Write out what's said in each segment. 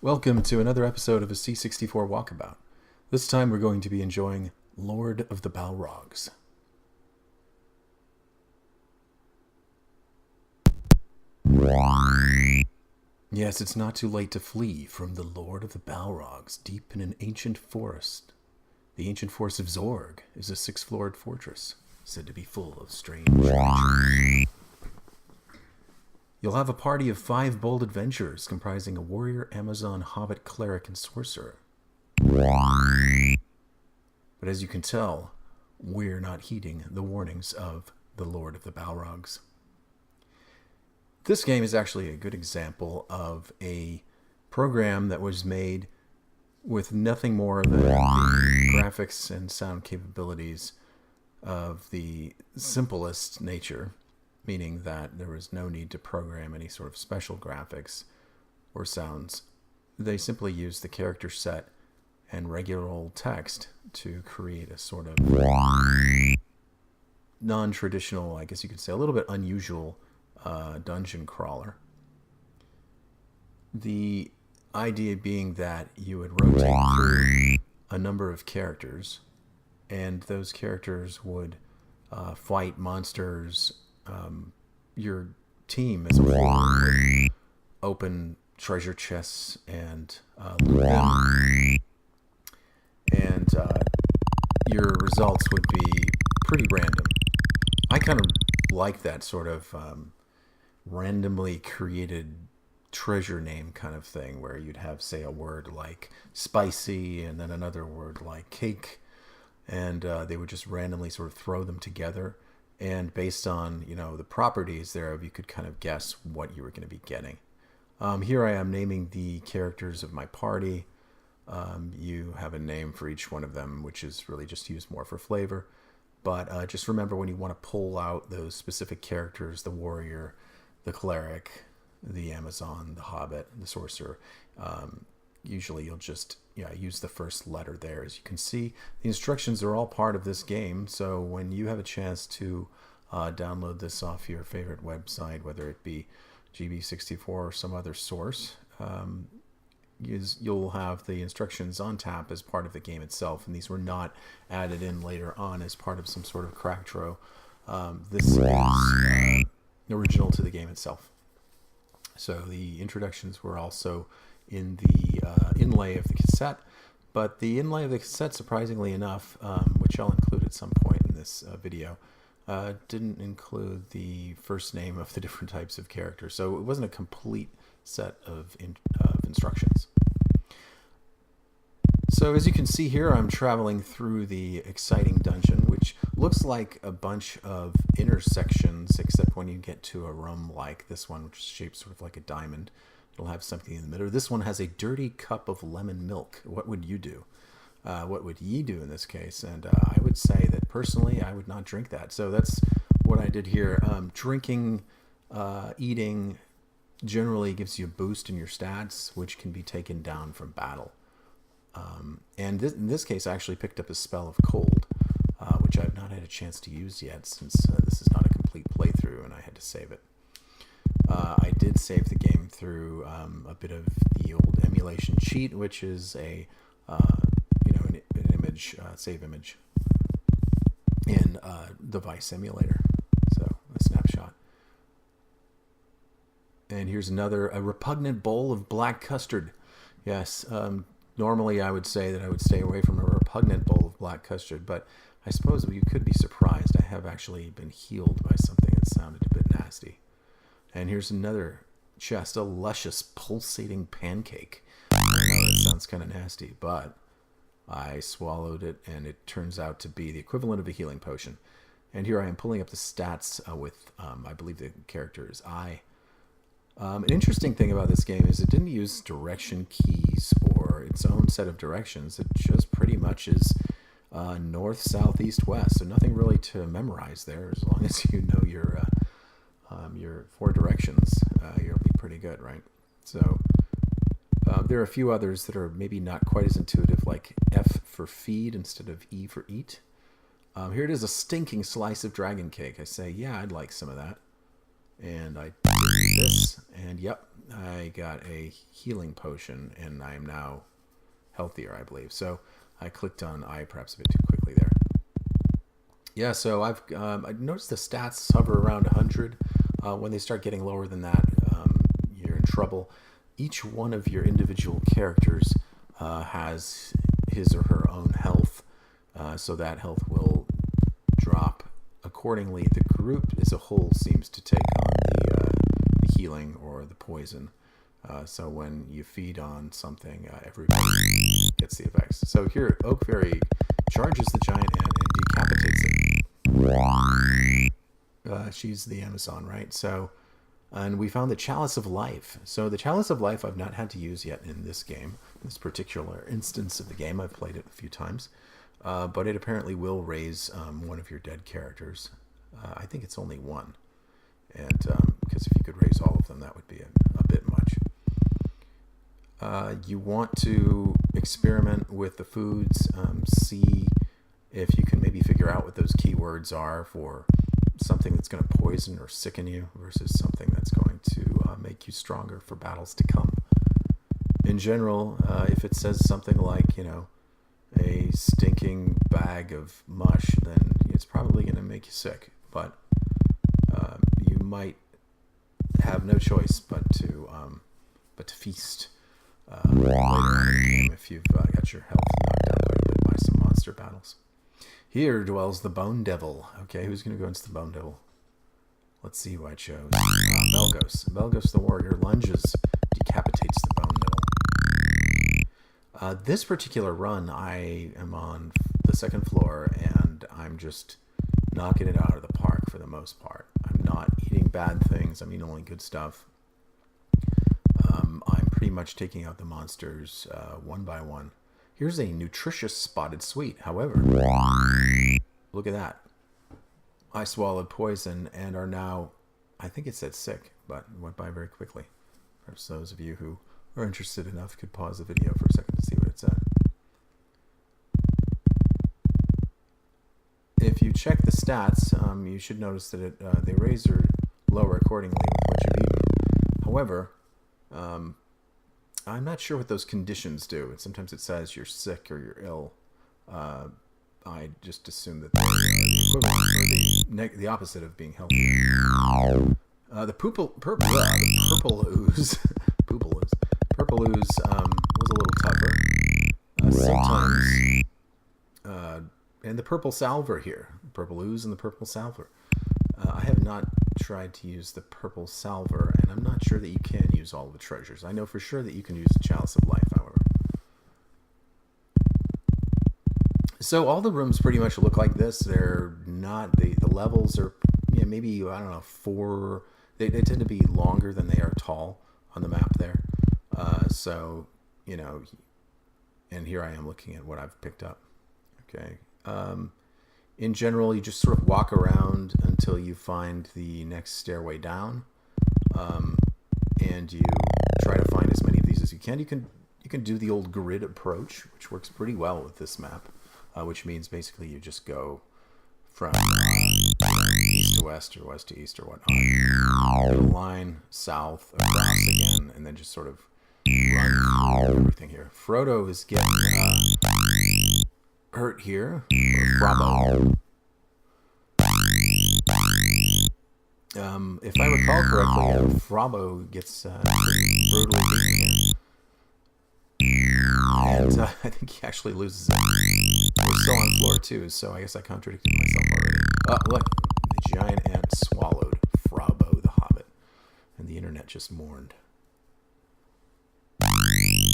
Welcome to another episode of a C64 Walkabout. This time we're going to be enjoying Lord of the Balrogs. Yes, it's not too late to flee from the Lord of the Balrogs deep in an ancient forest. The ancient forest of Zorg is a six-floored fortress, said to be full of strange creatures. You'll have a party of 5 bold adventurers comprising a warrior, Amazon, hobbit, cleric, and sorcerer. But as you can tell, we're not heeding the warnings of the Lord of the Balrogs. This game is actually a good example of a program that was made with nothing more than the graphics and sound capabilities of the simplest nature, meaning that there was no need to program any sort of special graphics or sounds. They simply used the character set and regular old text to create a sort of non-traditional, I guess you could say, a little bit unusual dungeon crawler. The idea being that you would rotate through a number of characters, and those characters would fight monsters. Your team as a whole would open treasure chests and loot them, and your results would be pretty random. I kind of like that sort of randomly created treasure name kind of thing, where you'd have, say, a word like spicy and then another word like cake, and they would just randomly sort of throw them together. And based on, the properties thereof, you could kind of guess what you were going to be getting. Here I am naming the characters of my party. You have a name for each one of them, which is really just used more for flavor. But just remember, when you want to pull out those specific characters, the warrior, the cleric, the Amazon, the hobbit, the sorcerer, usually you'll just use the first letter there. As you can see, the instructions are all part of this game, so when you have a chance to download this off your favorite website, whether it be GB64 or some other source, you'll have the instructions on tap as part of the game itself, and these were not added in later on as part of some sort of cracktro. This is original to the game itself. So the introductions were also in the inlay of the cassette, but the inlay of the cassette, surprisingly enough, which I'll include at some point in this video, didn't include the first name of the different types of characters, so it wasn't a complete set of instructions. So as you can see here, I'm traveling through the exciting dungeon, which looks like a bunch of intersections, except when you get to a room like this one, which is shaped sort of like a diamond, it'll have something in the middle. This one has a dirty cup of lemon milk. What would you do? What would ye do in this case? And I would say that personally, I would not drink that. So that's what I did here. Drinking, eating generally gives you a boost in your stats, which can be taken down from battle. And in this case, I actually picked up a spell of cold, which I've not had a chance to use yet, since this is not a complete playthrough and I had to save it. I did save the game through a bit of the old emulation cheat, which is an image, save image in device emulator. So a snapshot. And here's a repugnant bowl of black custard. Yes, normally I would say that I would stay away from a repugnant bowl of black custard, but I suppose you could be surprised. I have actually been healed by something that sounded a bit nasty. And here's another chest, a luscious, pulsating pancake. I know that sounds kind of nasty, but I swallowed it, and it turns out to be the equivalent of a healing potion. And here I am pulling up the stats with, I believe the character is I. An interesting thing about this game is it didn't use direction keys or its own set of directions. It just pretty much is north, south, east, west. So nothing really to memorize there. As long as you know your 4 directions, you'll be pretty good, right? So there are a few others that are maybe not quite as intuitive, like F for feed instead of E for eat. Here it is, a stinking slice of dragon cake. I say, yeah, I'd like some of that. And I do this, and yep, I got a healing potion, and I am now healthier, I believe. So I clicked on I perhaps a bit too quickly there. Yeah, so I noticed the stats hover around 100. When they start getting lower than that, you're in trouble. Each one of your individual characters has his or her own health, so that health will drop accordingly. The group as a whole seems to take on the healing or the poison. So when you feed on something, everybody gets the effects. So here, Oak Fairy charges the giant ant and decapitates it. She's the Amazon, right? So, and we found the Chalice of Life. So the Chalice of Life I've not had to use yet in this game, this particular instance of the game. I've played it a few times. But it apparently will raise one of your dead characters. I think it's only one. And because if you could raise all of them, that would be a bit much. You want to experiment with the foods, see if you can maybe figure out what those keywords are for something that's going to poison or sicken you versus something that's going to make you stronger for battles to come. In general, if it says something like, a stinking bag of mush, then it's probably going to make you sick. But you might have no choice but to feast later on in the game if you've got your health knocked down quite a bit by some monster battles. Here dwells the Bone Devil. Okay, who's going to go against the Bone Devil? Let's see who I chose. Belgos. Belgos the warrior lunges, decapitates the Bone Devil. This particular run, I am on the second floor, and I'm just knocking it out of the park for the most part. I'm not eating bad things. I'm eating only good stuff. I'm pretty much taking out the monsters one by one. Here's a nutritious spotted sweet. However, look at that. I swallowed poison and are now, I think it said sick, but it went by very quickly. Perhaps those of you who are interested enough could pause the video for a second to see what it said. If you check the stats, you should notice that they raise or lower accordingly with what you've eaten. However, I'm not sure what those conditions do. Sometimes it says you're sick or you're ill. I just assume that they're the equivalent or the opposite of being healthy. The purple ooze, purple ooze was a little tougher. Sometimes, and the purple salver here, purple ooze and the purple salver. I have not tried to use the purple salver, and I'm not sure that you can use all the treasures. I know for sure that you can use the Chalice of Life, however. So all the rooms pretty much look like this. They're not, the levels are, maybe, I don't know, 4, they tend to be longer than they are tall on the map there. So, and here I am looking at what I've picked up. Okay. In general, you just sort of walk around until you find the next stairway down, and you try to find as many of these as you can. You can do the old grid approach, which works pretty well with this map, which means basically you just go from east to west or west to east or whatnot, a line south across again, and then just sort of run through everything here. Frodo is getting hurt here, or Frabo. If I recall correctly, Frabo gets pretty brutally beaten here. And I think he actually loses it. We're still on floor 2, so I guess I contradicted myself already. Oh, look, the giant ant swallowed Frabo the Hobbit, and the internet just mourned.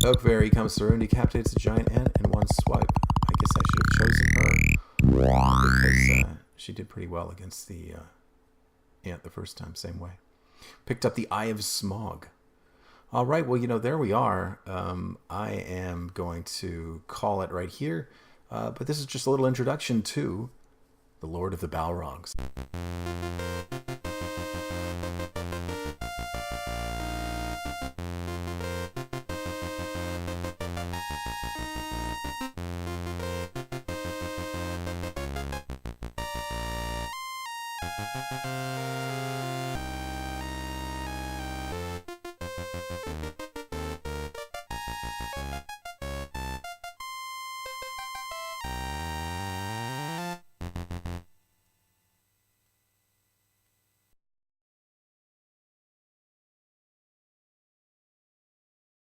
Oakberry comes through and decapitates the giant ant in one swipe. I guess I should have chosen her, because she did pretty well against the ant the first time, same way. Picked up the Eye of Smog. All right, well, there we are. I am going to call it right here, but this is just a little introduction to the Lord of the Balrogs.